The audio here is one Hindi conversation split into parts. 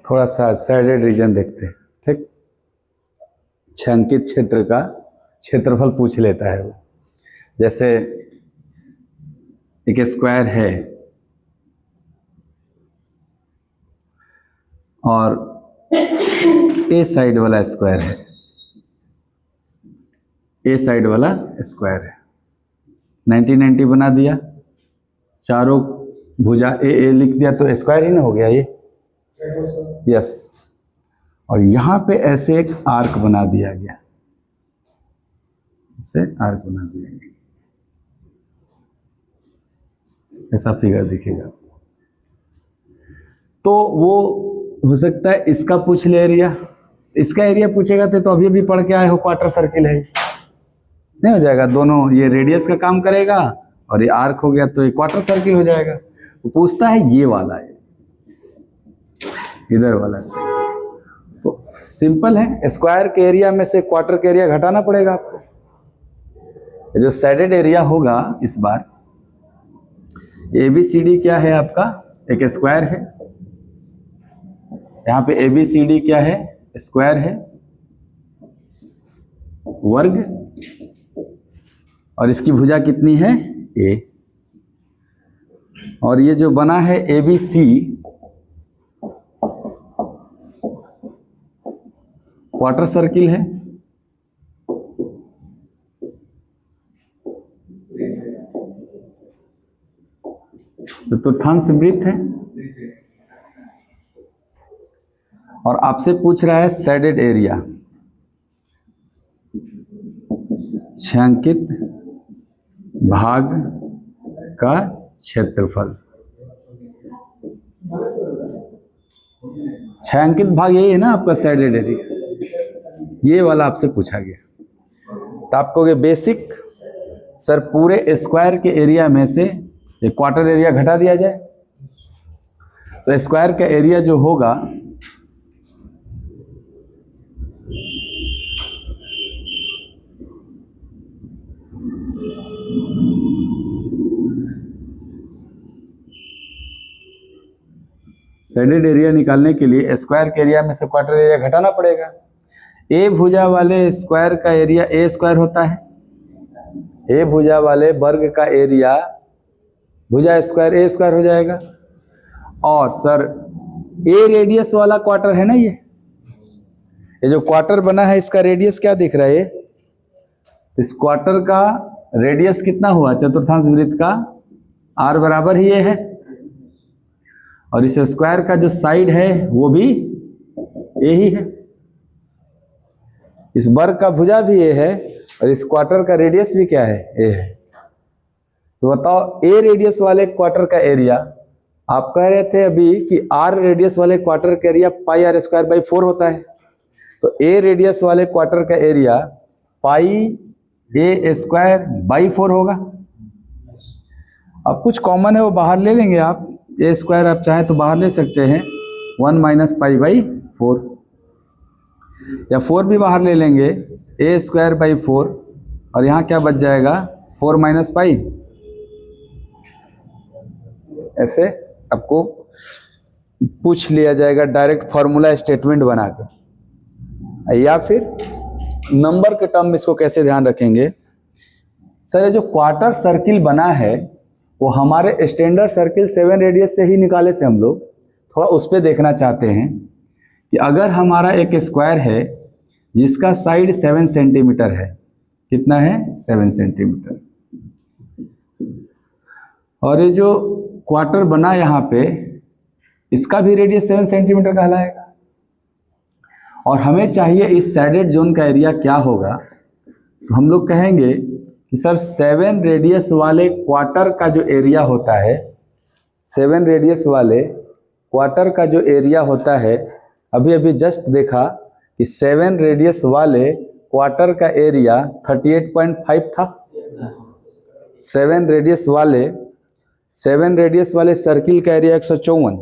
थोड़ा सा सैडेड रीजन देखते हैं, ठीक। छायांकित क्षेत्र का क्षेत्रफल पूछ लेता है वो। जैसे एक स्क्वायर है और ए साइड वाला स्क्वायर है, ए साइड वाला स्क्वायर है, 90-90 बना दिया, चारों भुजा ए लिख दिया तो स्क्वायर ही ना हो गया ये। यस। और यहां पे ऐसे एक आर्क बना दिया गया, ऐसे आर्क बना दिया गया, ऐसा फिगर दिखेगा। तो वो हो सकता है इसका पूछ ले एरिया, इसका एरिया पूछेगा तो अभी भी पढ़ के आए हो क्वार्टर सर्किल है, नहीं हो जाएगा। दोनों ये रेडियस का काम करेगा और ये आर्क हो गया तो ये क्वार्टर सर्किल हो जाएगा। वो पूछता है ये वाला है, इधर वाला चाहिए। तो सिंपल है, स्क्वायर के एरिया में से क्वार्टर के एरिया घटाना पड़ेगा आपको। ये जो सैडेड एरिया होगा इस बार, ABCD क्या है आपका, एक स्क्वायर है। यहाँ पे ABCD क्या है, स्क्वायर है, वर्ग, और इसकी भुजा कितनी है, A। और ये जो बना है ABC, क्वार्टर सर्किल है। चतुर्थांश वृत्त है और आपसे पूछ रहा है सैडेड एरिया, छायांकित भाग का क्षेत्रफल। छायांकित भाग यही है ना आपका सैडेड एरिया, ये वाला आपसे पूछा गया। तो आप कहोगे बेसिक सर पूरे स्क्वायर के एरिया में से ये क्वार्टर एरिया घटा दिया जाए, तो स्क्वायर का एरिया जो होगा सैडेड एरिया निकालने के लिए स्क्वायर के एरिया में से क्वार्टर एरिया घटाना पड़ेगा। ए भुजा वाले स्क्वायर का एरिया ए स्क्वायर होता है, ए भुजा वाले वर्ग का एरिया भुजा स्क्वायर ए स्क्वायर हो जाएगा। और सर ए रेडियस वाला क्वार्टर है ना, ये जो क्वार्टर बना है इसका रेडियस क्या दिख रहा है, इस क्वार्टर का रेडियस कितना हुआ चतुर्थांश वृत्त का, r बराबर ही ये है। और इस स्क्वायर का जो साइड है वो भी ए ही है, इस वर्ग का भुजा भी ए है और इस क्वार्टर का रेडियस भी क्या है, ए है। तो बताओ ए रेडियस वाले क्वार्टर का एरिया, आप कह रहे थे अभी कि आर रेडियस वाले क्वार्टर का area pi R square by 4 होता है। तो ए रेडियस वाले क्वार्टर का area pi A square by 4 होगा। अब कुछ कॉमन है वो बाहर ले लेंगे आप, ए स्क्वायर आप चाहे तो बाहर ले सकते हैं, 1 माइनस पाई बाई 4, या 4 भी बाहर ले लेंगे, ए स्क्वायर बाई 4, और यहाँ क्या बच जाएगा 4 माइनस पाई। ऐसे आपको पूछ लिया जाएगा डायरेक्ट फॉर्मूला स्टेटमेंट बना के। या फिर नंबर के टर्म में इसको कैसे ध्यान रखेंगे, सर ये जो क्वार्टर सर्किल बना है वो हमारे स्टैंडर्ड सर्किल 7 रेडियस से ही निकाले थे हम लोग। थोड़ा उस पर देखना चाहते हैं कि अगर हमारा एक स्क्वायर है जिसका साइड 7 सेंटीमीटर है, कितना है 7 सेंटीमीटर, और ये जो क्वार्टर बना यहाँ पे इसका भी रेडियस 7 सेंटीमीटर कहलाएगा। और हमें चाहिए इस सैडेड जोन का एरिया क्या होगा, तो हम लोग कहेंगे कि सर 7 रेडियस वाले क्वार्टर का जो एरिया होता है, 7 रेडियस वाले क्वार्टर का जो एरिया होता है, अभी अभी जस्ट देखा कि 7 रेडियस वाले क्वार्टर का एरिया 38.5 था। 7 रेडियस वाले सर्किल का एरिया 154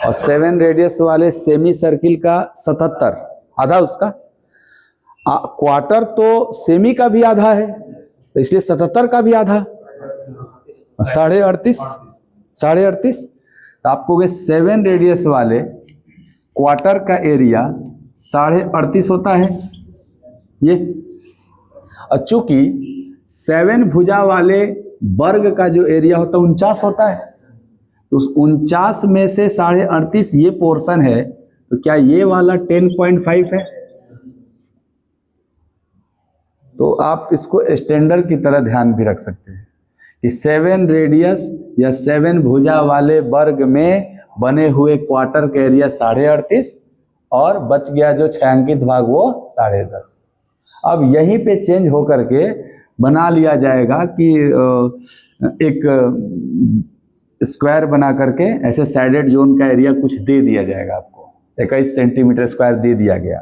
और 7 रेडियस वाले सेमी सर्किल का 77, आधा उसका। क्वार्टर तो सेमी का भी आधा है, तो इसलिए 77 का भी आधा, 38.5। तो आपको 7 रेडियस वाले क्वार्टर का एरिया 38.5 होता है ये। और चूंकि 7 भुजा वाले वर्ग का जो एरिया होता है 49 होता है, तो उस 49 में से 38.5 ये पोर्शन है, तो क्या ये वाला 10.5 है? तो आप इसको स्टैंडर्ड की तरह ध्यान भी रख सकते हैं कि 7 रेडियस या 7 भुजा वाले वर्ग में बने हुए क्वार्टर का एरिया 38.5 और बच गया जो छायांकित भाग वो 10.5। अब यहीं पे चेंज होकर के बना लिया जाएगा कि एक स्क्वायर बना करके ऐसे साइडेड जोन का एरिया कुछ दे दिया जाएगा आपको। 21 सेंटीमीटर स्क्वायर दे दिया गया।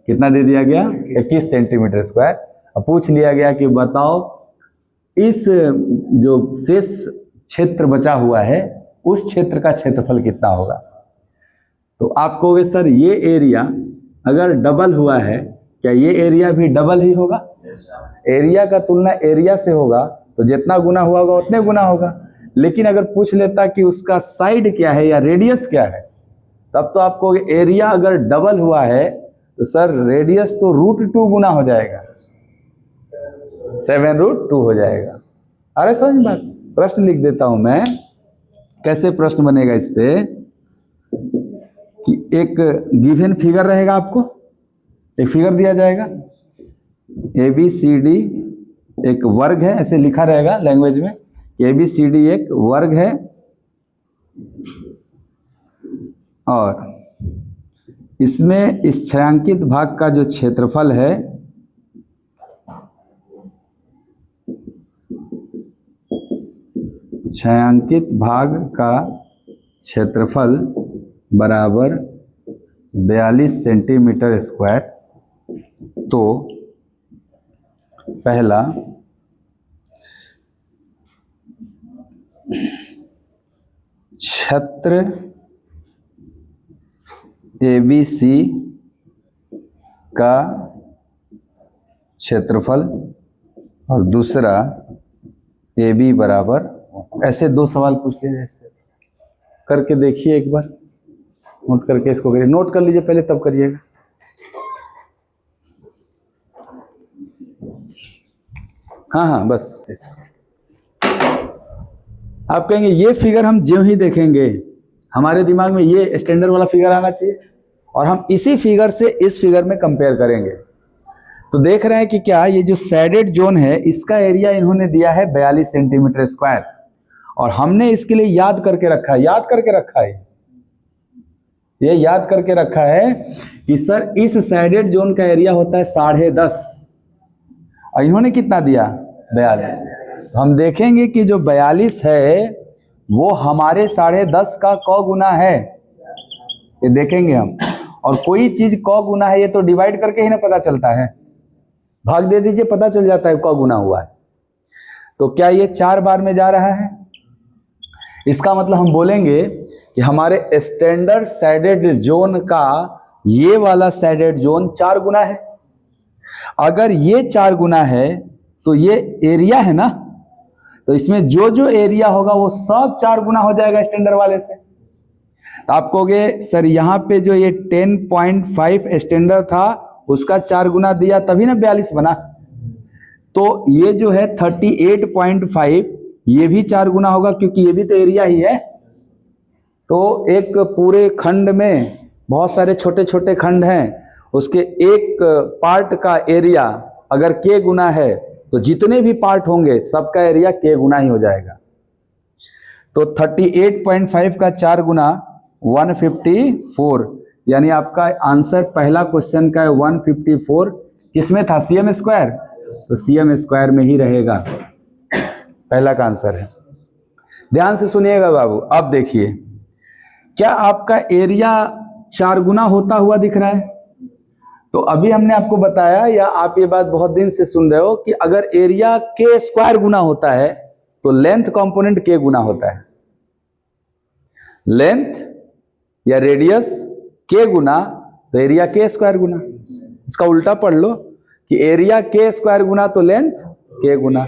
कितना दे दिया गया? 21 सेंटीमीटर स्क्वायर। अब पूछ लिया गया कि बताओ इस जो शेष क्षेत्र बचा हुआ है उस क्षेत्र का क्षेत्रफल कितना होगा। तो आप कहोगे सर ये एरिया अगर डबल हुआ है, क्या ये एरिया भी डबल ही होगा? एरिया का तुलना एरिया से होगा तो जितना गुना हुआ होगा उतने गुना होगा। लेकिन अगर पूछ लेता कि उसका साइड क्या है या रेडियस क्या है, तब तो आपको एरिया अगर डबल हुआ है तो सर रेडियस तो √2 गुना हो जाएगा, 7√2 हो जाएगा। अरे समझ बात। प्रश्न लिख देता हूं मैं, कैसे प्रश्न बनेगा इस पे कि एक गिवन फिगर रहेगा, आपको एक फिगर दिया जाएगा ABCD एक वर्ग है, ऐसे लिखा रहेगा लैंग्वेज में ABCD एक वर्ग है और इसमें इस छायांकित भाग का जो क्षेत्रफल है छायांकित भाग का क्षेत्रफल बराबर 42 सेंटीमीटर स्क्वायर। तो पहला क्षेत्र ABC का क्षेत्रफल और दूसरा AB बराबर, ऐसे दो सवाल पूछ लिए, ऐसे करके देखिए एक बार, नोट करके इसको करिए। नोट कर लीजिए पहले तब करिएगा। हाँ बस इसको आप कहेंगे ये फिगर हम ज्यों ही देखेंगे हमारे दिमाग में ये स्टैंडर्ड वाला फिगर आना चाहिए और हम इसी फिगर से इस फिगर में कंपेयर करेंगे। तो देख रहे हैं कि क्या ये जो सैडेड जोन है इसका एरिया इन्होंने दिया है 42 सेंटीमीटर स्क्वायर और हमने इसके लिए याद करके रखा है, ये याद करके रखा है कि सर इस सैडेड जोन का एरिया होता है 10.5 और इन्होंने कितना दिया? 42। हम देखेंगे कि जो 42 है वो हमारे 10.5 का क गुना है, ये देखेंगे हम। और कोई चीज क गुना है ये तो डिवाइड करके ही ना पता चलता है, भाग दे दीजिए पता चल जाता है क गुना हुआ है। तो क्या ये 4 बार में जा रहा है? इसका मतलब हम बोलेंगे कि हमारे स्टैंडर्ड सैडेड जोन का ये वाला सैडेड जोन 4 गुना है। अगर ये 4 गुना है तो ये एरिया है ना, तो इसमें जो जो एरिया होगा वो सब 4 गुना हो जाएगा स्टैंडर्ड वाले से। तो आप कहोगे सर यहाँ पे जो ये 10.5 स्टैंडर्ड था उसका 4 गुना दिया तभी ना 42 बना। तो ये जो है 38.5 ये भी 4 गुना होगा क्योंकि ये भी तो एरिया ही है। तो एक पूरे खंड में बहुत सारे छोटे छोटे खंड हैं, उसके एक पार्ट का एरिया अगर k गुना है तो जितने भी पार्ट होंगे सबका एरिया k गुना ही हो जाएगा। तो 38.5 का 4 गुना 154, यानी आपका आंसर पहला क्वेश्चन का है 154। किसमें था? CM स्क्वायर, तो CM स्क्वायर में ही रहेगा, पहला का आंसर है। ध्यान से सुनिएगा बाबू। अब देखिए क्या आपका एरिया 4 गुना होता हुआ दिख रहा है? तो अभी हमने आपको बताया, या आप ये बात बहुत दिन से सुन रहे हो कि अगर एरिया k स्क्वायर गुना होता है तो लेंथ कंपोनेंट k गुना होता है। लेंथ या रेडियस k गुना तो एरिया k स्क्वायर गुना। इसका उल्टा पढ़ लो कि एरिया k स्क्वायर गुना तो लेंथ k गुना,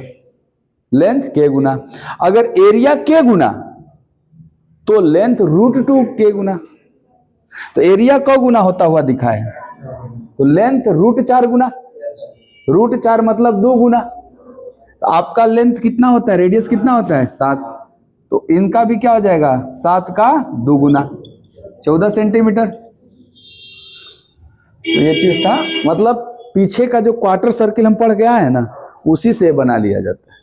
लेंथ k गुना। अगर एरिया k गुना तो लेंथ √2 k गुना। तो एरिया क गुना होता हुआ दिखा है, तो लेंथ √4 गुना, √4 मतलब 2 गुना। तो आपका लेंथ कितना होता है, रेडियस कितना होता है 7, तो इनका भी क्या हो जाएगा 7 का 2 गुना 14 सेंटीमीटर। तो ये चीज था, मतलब पीछे का जो क्वार्टर सर्किल हम पढ़ के आए हैं ना, उसी से बना लिया जाता है।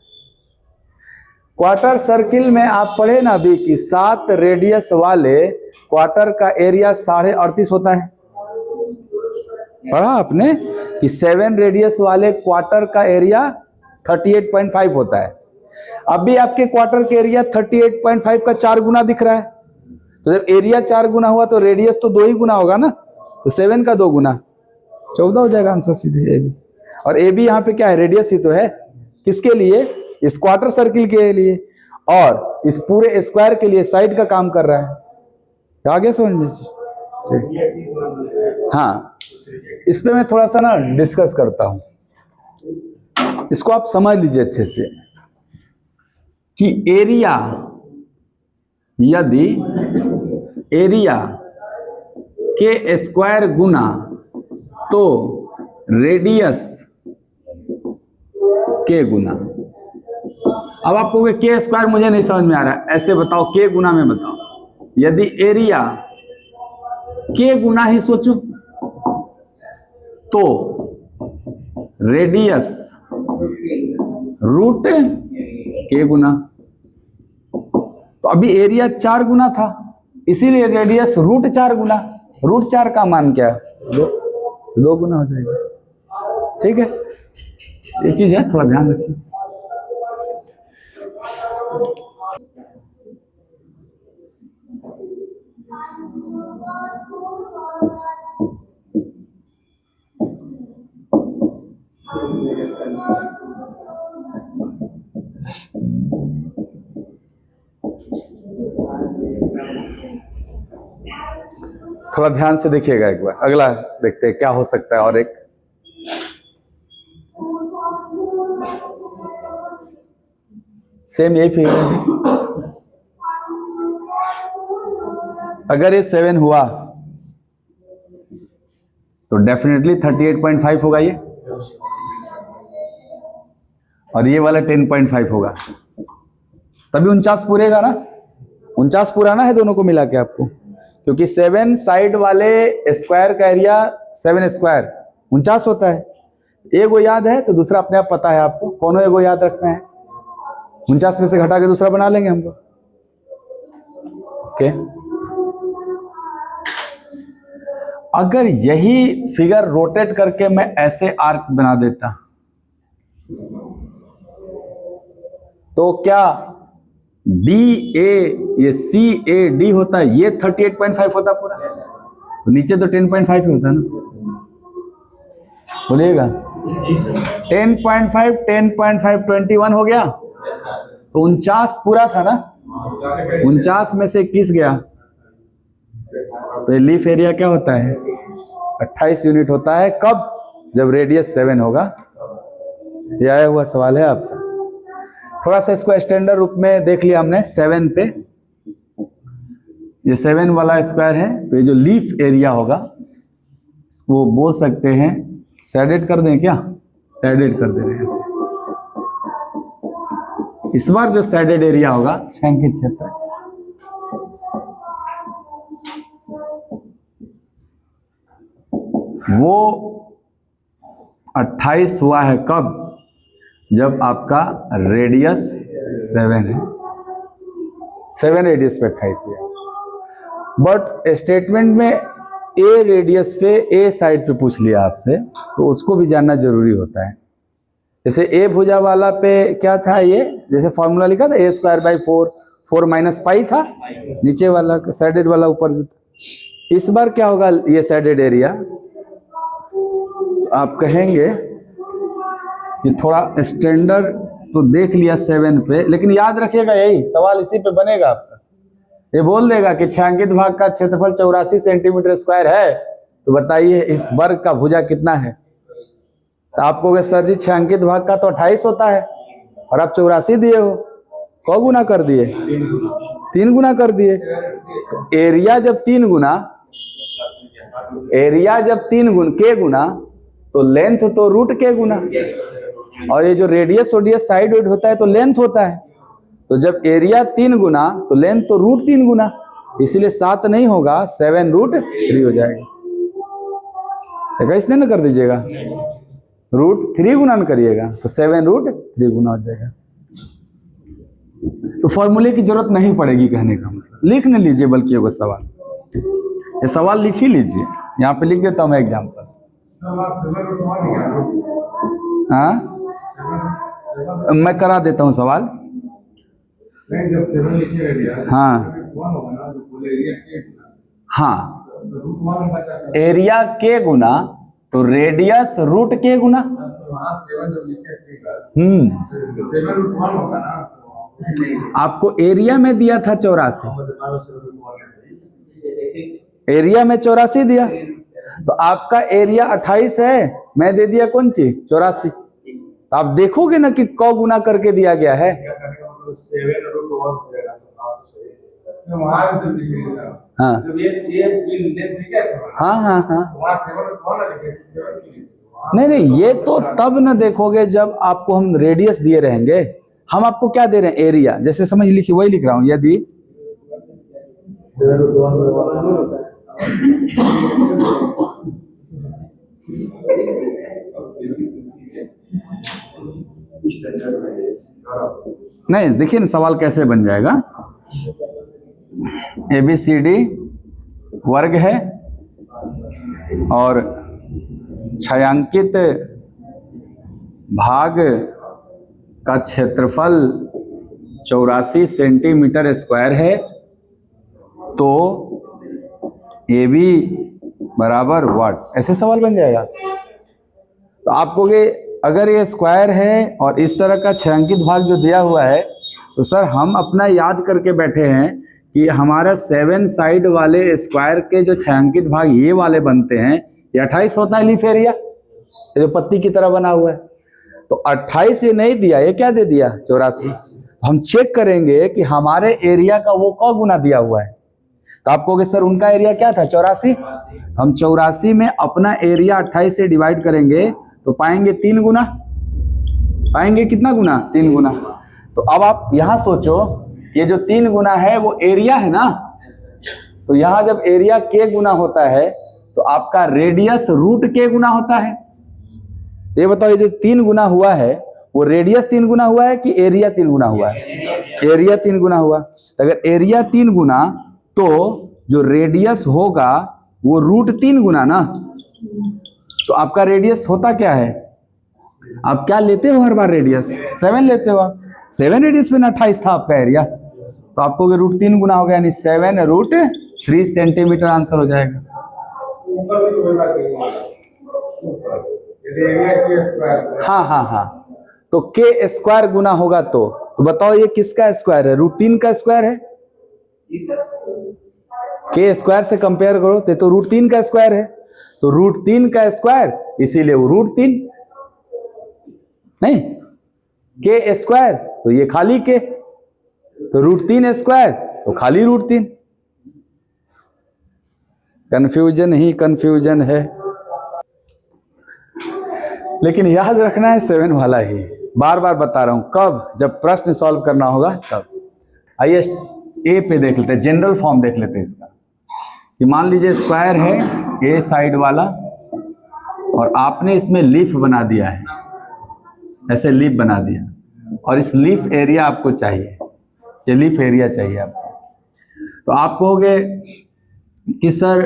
क्वार्टर सर्किल में आप पढ़े ना अभी कि 7 रेडियस वाले क्वार्टर का एरिया 38.5 होता है, पढ़ा आपने कि 7 रेडियस वाले क्वार्टर का एरिया 38.5 होता है। अभी आपके क्वार्टर का एरिया 38.5 का 4 गुना दिख रहा है, तो जब एरिया 4 गुना हुआ तो रेडियस तो 2 ही गुना होगा ना, तो 7 का 2 गुना 14 हो जाएगा आंसर सीधे ए बी। और ए बी यहाँ पे क्या है, रेडियस ही तो है, किसके लिए, इस क्वार्टर सर्किल के लिए, और इस पूरे स्क्वायर के लिए साइड का काम कर रहा है। आगे समझ में, हाँ इस पे मैं थोड़ा सा ना डिस्कस करता हूं, इसको आप समझ लीजिए अच्छे से कि एरिया, यदि एरिया के स्क्वायर गुना तो रेडियस के गुना। अब आप कहोगे के स्क्वायर मुझे नहीं समझ में आ रहा है, ऐसे बताओ के गुना में बताओ। यदि एरिया के गुना ही सोचो तो रेडियस रूट के गुना, तो अभी एरिया 4 गुना था इसीलिए रेडियस √4 गुना, √4 का मान क्या है 2 गुना हो जाएगा। ठीक है, ये चीज है, थोड़ा ध्यान रखिए। थोड़ा ध्यान से देखिएगा एक बार, अगला देखते हैं क्या हो सकता है। और एक सेम यही फिगर है, अगर ये 7 हुआ तो डेफिनेटली 38.5 होगा ये, और ये वाला 10.5 होगा, तभी 49 पूरेगा ना, 49 पुराना है दोनों को मिला के आपको, क्योंकि 7 साइड वाले स्क्वायर का एरिया 7 स्क्वायर 49 होता है। एगो याद है तो दूसरा अपने आप पता है आपको, कौन एगो याद रखना है, 49 में से घटा के दूसरा बना लेंगे हम लोग। ओके, अगर यही फिगर रोटेट करके मैं ऐसे आर्क बना देता तो क्या डी ए ये सी ए डी होता है, ये 38.5 होता पूरा, तो नीचे तो 10.5 ही होता ना, बोलिएगा 10.5 10.5 21 हो गया, तो 49 पूरा था ना, 49 में से 21 गया, तो ये लीफ एरिया क्या होता है 28 यूनिट होता है। कब, जब रेडियस 7 होगा। ये आया हुआ सवाल है आपका, थोड़ा सा इसको स्टैंडर्ड रूप में देख लिया हमने। 7 पे ये 7 वाला स्क्वायर है, तो ये जो लीफ एरिया होगा वो बोल सकते हैं, शेडेड कर दें क्या, शेडेड कर दे रहे हैं ऐसे। इस बार जो शेडेड एरिया होगा छायांकित क्षेत्र, वो 28 हुआ है कब, जब आपका रेडियस 7 है, 7 रेडियस पे 28 है। बट स्टेटमेंट में ए रेडियस पे ए साइड पे पूछ लिया आपसे, तो उसको भी जानना जरूरी होता है। जैसे ए भुजा वाला पे क्या था, ये जैसे फॉर्मूला लिखा था a²/4, 4 माइनस पाई था नीचे वाला, साइडेड वाला ऊपर। इस बार क्या होगा, ये साइडेड एरिया आप कहेंगे कि थोड़ा स्टैंडर्ड तो देख लिया 7 पे, लेकिन याद रखिएगा यही सवाल इसी पे बनेगा आपका। ये बोल देगा कि छायांकित भाग का क्षेत्रफल 84 सेंटीमीटर स्क्वायर है, तो बताइए इस वर्ग का भुजा कितना है। तो आप कहोगे सर जी छायांकित भाग का तो 28 होता है और आप 84 दिए हो, कौ गुना कर दिए, 3 गुना कर दिए। तो एरिया जब 3 गुना एरिया जब 3 के गुना तो लेंथ तो रूट के गुना, और ये जो रेडियस ओडियस साइड वाइड होता है तो लेंथ होता है। तो जब एरिया 3 गुना तो लेंथ तो रूट 3 गुना, इसीलिए 7 नहीं होगा, 7√3 हो जाएगा। देखा, इसने ना कर दीजिएगा, √3 गुना न करिएगा तो 7√3 गुना हो जाएगा। तो फॉर्मूले की जरूरत नहीं पड़ेगी कहने का मतलब। लिख न लीजिए बल्कि एगो सवाल, ये सवाल लिख ही लीजिए, यहाँ पे लिख देता हूँ मैं एग्जाम्पल। हाँ, मैं करा देता हूँ सवाल। हाँ हाँ, एरिया के गुना तो रेडियस रूट के गुना। आपको एरिया में दिया था 84, एरिया में 84 दिया, तो आपका एरिया 28 है, मैं दे दिया कौन चीज 84। तो आप देखोगे ना कि कौ गुना करके दिया गया है। हाँ हाँ हाँ हाँ, नहीं, ये तो तब ना देखोगे जब आपको हम रेडियस दिए रहेंगे। हम आपको क्या दे रहे हैं, एरिया। जैसे समझ लिखी वही लिख रहा हूं, यदि नहीं, देखिए ना सवाल कैसे बन जाएगा। ABCD वर्ग है और छायांकित भाग का क्षेत्रफल 84 सेंटीमीटर स्क्वायर है, तो AB बराबर वाट, ऐसे सवाल बन जाएगा आपसे। तो आपको ये अगर ये स्क्वायर है और इस तरह का छायांकित भाग जो दिया हुआ है, तो सर हम अपना याद करके बैठे हैं कि हमारा 7 साइड वाले स्क्वायर के जो छायांकित भाग ये वाले बनते हैं, ये 28 होता है लीफ एरिया, जो पत्ती की तरह बना हुआ है। तो 28 ये नहीं दिया, ये क्या दे दिया 84। हम चेक करेंगे कि हमारे एरिया का वो कौ गुना दिया हुआ है। तो आप कहोगे सर उनका एरिया क्या था 84, हम 84 में अपना एरिया 28 से डिवाइड करेंगे तो पाएंगे 3 गुना, पाएंगे कितना गुना 3 गुना। तो अब आप यहां सोचो, ये जो 3 गुना है वो एरिया है ना, तो यहां जब एरिया के गुना होता है तो आपका रेडियस रूट के गुना होता है। ये बताओ, ये जो 3 गुना हुआ है वो रेडियस 3 गुना हुआ है कि एरिया 3 गुना हुआ है? एरिया 3 गुना हुआ। तो अगर एरिया 3 गुना तो जो रेडियस होगा वो √3 गुना ना। तो आपका रेडियस होता क्या है, आप क्या लेते हो हर बार रेडियस 7 लेते हो आप, 7 रेडियस में 28 था आपका एरिया, तो आपको √3 गुना हो गया, यानी 7√3 सेंटीमीटर आंसर हो जाएगा। हाँ हाँ हाँ, तो के स्क्वायर गुना होगा तो बताओ ये किसका स्क्वायर है, √3 का स्क्वायर है। के स्क्वायर से कंपेयर करो तो √3 का स्क्वायर है, तो √3 का स्क्वायर इसीलिए वो √3 नहीं, के स्क्वायर तो ये खाली के, तो √3 स्क्वायर तो खाली √3। कंफ्यूजन ही कंफ्यूजन है, लेकिन याद रखना है 7 वाला ही, बार बार बता रहा हूं, कब जब प्रश्न सॉल्व करना होगा तब। आइए ए पे देख लेते हैं, जनरल फॉर्म देख लेते हैं इसका। कि मान लीजिए स्क्वायर है ए साइड वाला और आपने इसमें लीफ बना दिया है, ऐसे लीफ बना दिया, और इस लीफ एरिया आपको चाहिए, ये लीफ एरिया चाहिए आपको। तो आप कहोगे कि सर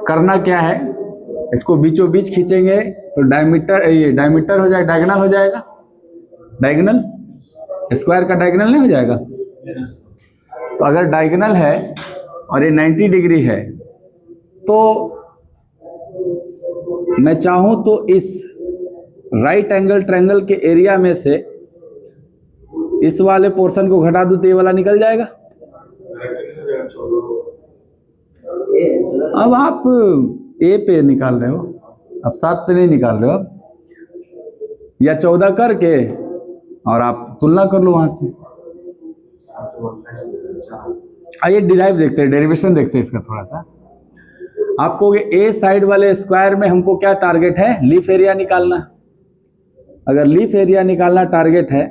करना क्या है, इसको बीचों बीच खींचेंगे तो डायमीटर, ये डायमीटर हो जाएगा, डायगोनल हो जाएगा, डायगोनल स्क्वायर का डायगोनल नहीं हो जाएगा। तो अगर डायगोनल है और ये 90 डिग्री है, तो मैं चाहूं तो इस राइट एंगल ट्रायंगल के एरिया में से इस वाले पोर्शन को घटा दूं तो ये वाला निकल जाएगा। अब आप ए पे निकाल रहे हो, अब 7 पे नहीं निकाल रहे हो आप, या 14 करके और आप तुलना कर लो वहां से। आइए डिराइव देखते हैं, डेरिवेशन देखते हैं इसका थोड़ा सा। आपको ए साइड वाले स्क्वायर में हमको क्या टारगेट है, लीफ एरिया निकालना। अगर लीफ एरिया निकालना टारगेट है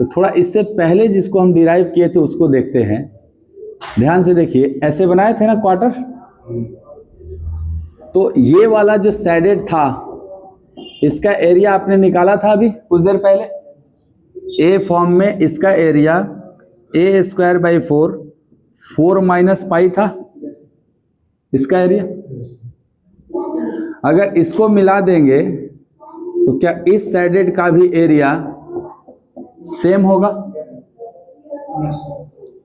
तो थोड़ा इससे पहले जिसको हम डिराइव किए थे उसको देखते हैं। ध्यान से देखिए, ऐसे बनाए थे ना क्वार्टर, तो ये वाला जो सैडेड था इसका एरिया आपने निकाला था अभी कुछ देर पहले। ए फॉर्म में इसका area A square by 4 minus pi था इसका एरिया। अगर इसको मिला देंगे तो क्या इस साइडेड का भी एरिया सेम होगा?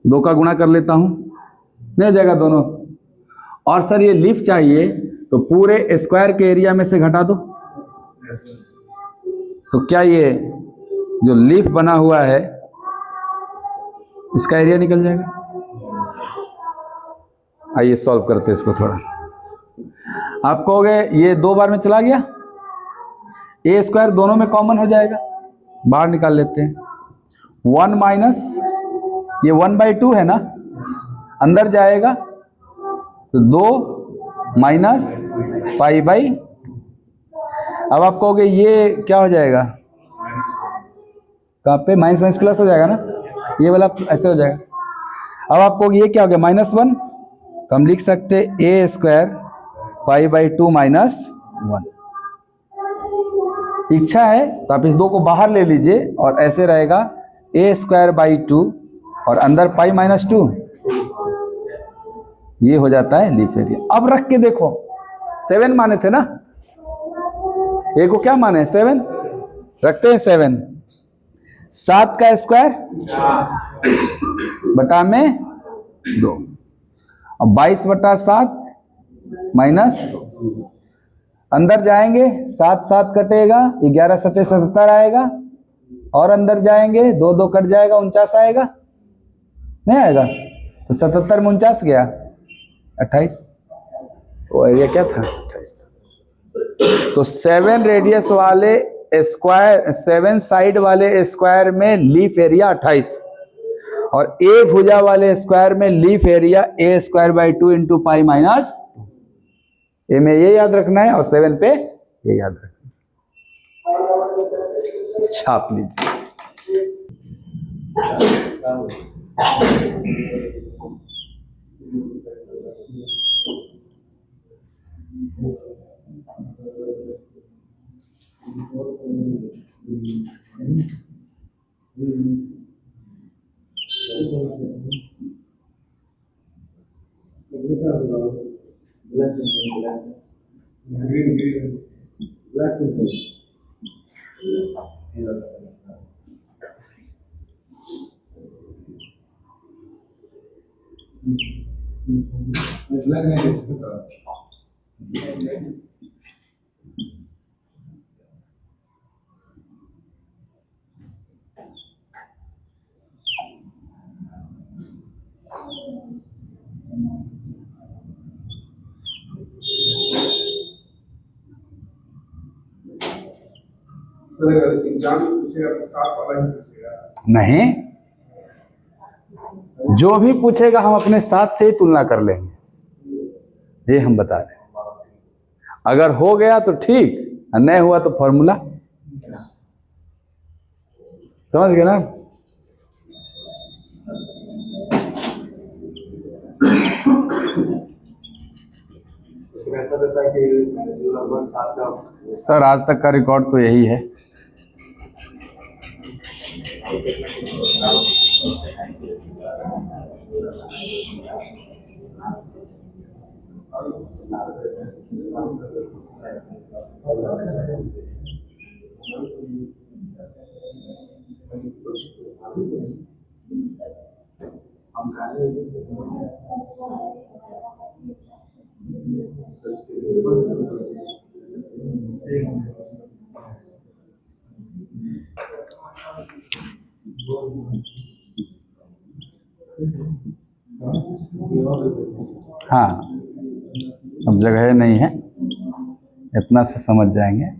2 का गुणा कर लेता हूं, नहीं जाएगा दोनों। और सर ये लीफ चाहिए तो पूरे स्क्वायर के एरिया में से घटा दो, तो क्या ये जो लीफ बना हुआ है इसका एरिया निकल जाएगा। आइए सॉल्व करते हैं इसको थोड़ा। आप कहोगे ये 2 बार में चला गया, ए स्क्वायर दोनों में कॉमन हो जाएगा, बाहर निकाल लेते हैं। 1 माइनस ये 1/2 है ना, अंदर जाएगा तो 2 माइनस पाई बाई। अब आप कहोगे ये क्या हो जाएगा, कहाँ पे माइनस माइनस प्लस हो जाएगा ना, ये वाला ऐसे हो जाएगा। अब आप कहोगे ये क्या हो गया, -1, तो हम लिख सकते ए स्क्वायर π/2 -1। इच्छा है तो आप इस 2 को बाहर ले लीजिए और ऐसे रहेगा ए स्क्वायर बाई 2 और अंदर π-2, ये हो जाता है लीफ एरिया। अब रख के देखो, 7 माने थे ना, ए को क्या माने 7, रखते हैं 7। 7 का स्क्वायर बटा में 2, अब 22/7 -2। अंदर जाएंगे 7 7 कटेगा, 11 7 77 आएगा, और अंदर जाएंगे 2 2 कट जाएगा, 49 आएगा, नहीं आएगा, तो 77 में 49 गया 28, वो एरिया क्या था 28 था। तो 7 रेडियस वाले स्क्वायर, 7 साइड वाले स्क्वायर में लीफ एरिया 28, और ए भुजा वाले स्क्वायर में leaf area A square by 2 into pi minus. A में ये याद रखना है और 7 पे ये याद रखना है, छाप लीजिए। नहीं, जो भी पूछेगा हम अपने साथ से ही तुलना कर लेंगे, ये हम बता रहे हैं। अगर हो गया तो ठीक, नहीं हुआ तो फॉर्मूला समझ गए ना। ऐसा रहता है कि लगभग 7 का सर आज तक का रिकॉर्ड तो यही है। हाँ, अब जगह नहीं है, इतना से समझ जाएंगे।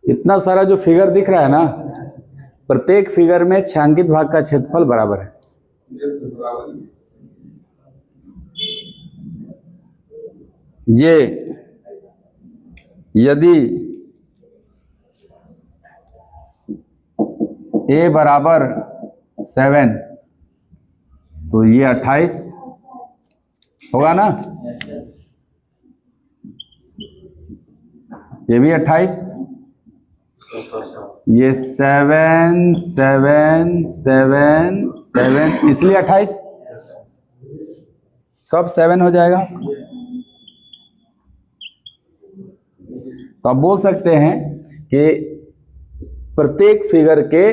इतना सारा जो फिगर दिख रहा है ना, प्रत्येक फिगर में छायांकित भाग का क्षेत्रफल बराबर है। ये यदि a बराबर 7 तो ये 28 होगा ना, ये भी 28, ये 7 7 7 7 इसलिए 28, सब 7 हो जाएगा। तो आप बोल सकते हैं कि प्रत्येक फिगर के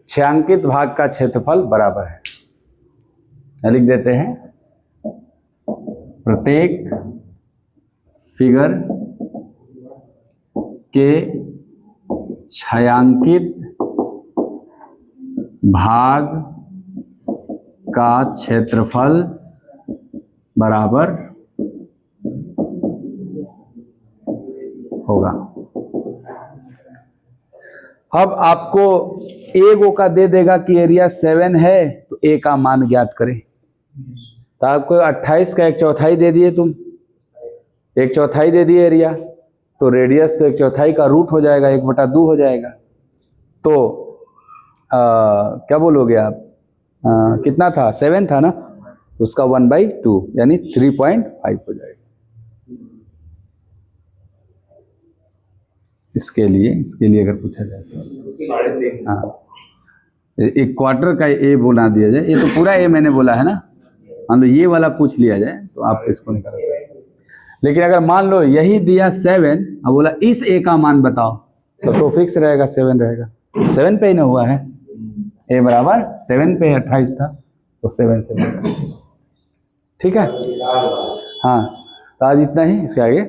छायांकित भाग का क्षेत्रफल बराबर है। लिख देते हैं, प्रत्येक फिगर के छायांकित भाग का क्षेत्रफल बराबर होगा। अब आपको ए गो का दे देगा कि एरिया 7 है, तो ए का मान ज्ञात करें। तो आपको 28 का 1/4 दे दिए, तुम 1/4 दे दिए एरिया, तो रेडियस तो 1/4 का रूट हो जाएगा, 1/2 हो जाएगा। तो क्या बोलोगे आप, कितना था, 7 था ना, उसका 1/2 यानी 3.5 हो जाएगा। इसके लिए अगर पूछा जाए तो हाँ, एक क्वार्टर का ए बोला दिया जाए, ये तो पूरा ए मैंने बोला है ना, मान लो ये वाला पूछ लिया जाए तो आप इसको निकाल सकते। लेकिन अगर मान लो यही दिया 7, अब बोला इस ए का मान बताओ, तो फिक्स रहेगा 7 रहेगा। 7 पे ही ना हुआ है, ए बराबर 7 पे 28 था, तो 7 से ठीक है। हाँ, तो आज इतना ही, इसके आगे